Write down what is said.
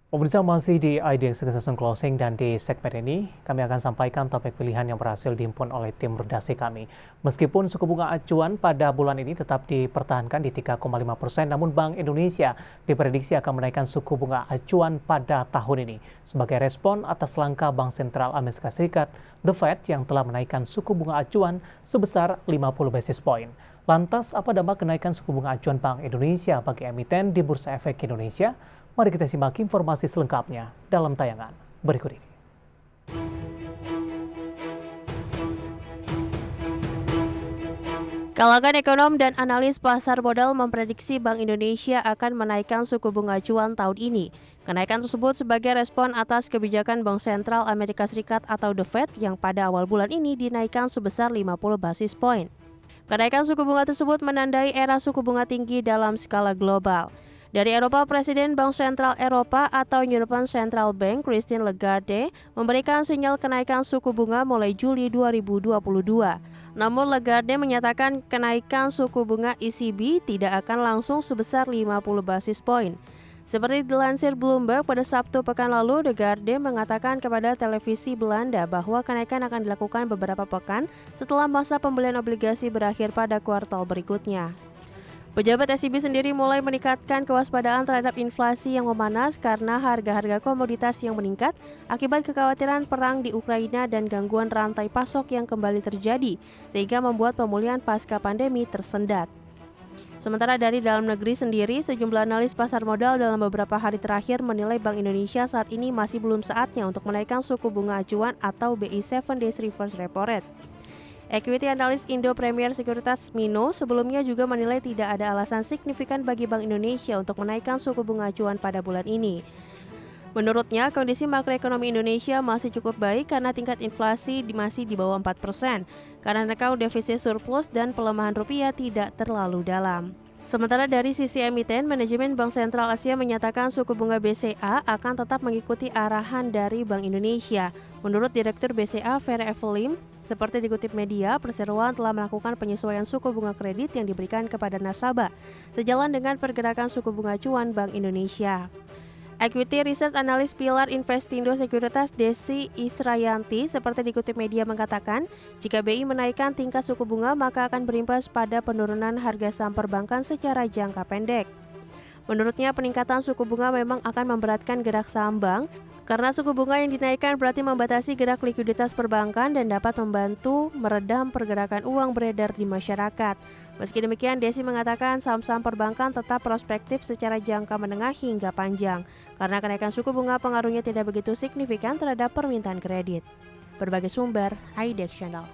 Pemirsa masih di IDX Succession Closing dan di segmen ini kami akan sampaikan topik pilihan yang berhasil dihimpun oleh tim redaksi kami. Meskipun suku bunga acuan pada bulan ini tetap dipertahankan di 3,5%, namun Bank Indonesia diprediksi akan menaikkan suku bunga acuan pada tahun ini sebagai respon atas langkah Bank Sentral Amerika Serikat, The Fed, yang telah menaikkan suku bunga acuan sebesar 50 basis point. Lantas, apa dampak kenaikan suku bunga acuan Bank Indonesia bagi emiten di Bursa Efek Indonesia? Mari kita simak informasi selengkapnya dalam tayangan berikut ini. Kalangan ekonom dan analis pasar modal memprediksi Bank Indonesia akan menaikkan suku bunga acuan tahun ini. Kenaikan tersebut sebagai respon atas kebijakan Bank Sentral Amerika Serikat atau The Fed yang pada awal bulan ini dinaikkan sebesar 50 basis point. Kenaikan suku bunga tersebut menandai era suku bunga tinggi dalam skala global. Dari Eropa, Presiden Bank Sentral Eropa atau European Central Bank, Christine Lagarde, memberikan sinyal kenaikan suku bunga mulai Juli 2022. Namun Lagarde menyatakan kenaikan suku bunga ECB tidak akan langsung sebesar 50 basis point. Seperti dilansir Bloomberg pada Sabtu pekan lalu, Lagarde mengatakan kepada televisi Belanda bahwa kenaikan akan dilakukan beberapa pekan setelah masa pembelian obligasi berakhir pada kuartal berikutnya. Pejabat ECB sendiri mulai meningkatkan kewaspadaan terhadap inflasi yang memanas karena harga-harga komoditas yang meningkat akibat kekhawatiran perang di Ukraina dan gangguan rantai pasok yang kembali terjadi, sehingga membuat pemulihan pasca pandemi tersendat. Sementara dari dalam negeri sendiri, sejumlah analis pasar modal dalam beberapa hari terakhir menilai Bank Indonesia saat ini masih belum saatnya untuk menaikkan suku bunga acuan atau BI 7 Days Reverse Repo Rate. Equity analis Indo Premier Sekuritas Mino sebelumnya juga menilai tidak ada alasan signifikan bagi Bank Indonesia untuk menaikkan suku bunga acuan pada bulan ini. Menurutnya, kondisi makroekonomi Indonesia masih cukup baik karena tingkat inflasi masih di bawah 4%, karena account defisit surplus dan pelemahan rupiah tidak terlalu dalam. Sementara dari sisi emiten, manajemen Bank Sentral Asia menyatakan suku bunga BCA akan tetap mengikuti arahan dari Bank Indonesia. Menurut Direktur BCA, Vera Evelim, seperti dikutip media, perseroan telah melakukan penyesuaian suku bunga kredit yang diberikan kepada nasabah, sejalan dengan pergerakan suku bunga acuan Bank Indonesia. Equity Research Analyst Pilar Investindo Sekuritas Desi Israyanti seperti dikutip media mengatakan, jika BI menaikkan tingkat suku bunga maka akan berimbas pada penurunan harga saham perbankan secara jangka pendek. Menurutnya, peningkatan suku bunga memang akan memberatkan gerak saham bank, karena suku bunga yang dinaikkan berarti membatasi gerak likuiditas perbankan dan dapat membantu meredam pergerakan uang beredar di masyarakat. Meski demikian, Desi mengatakan saham-saham perbankan tetap prospektif secara jangka menengah hingga panjang, karena kenaikan suku bunga pengaruhnya tidak begitu signifikan terhadap permintaan kredit. Berbagai sumber, IDX Channel.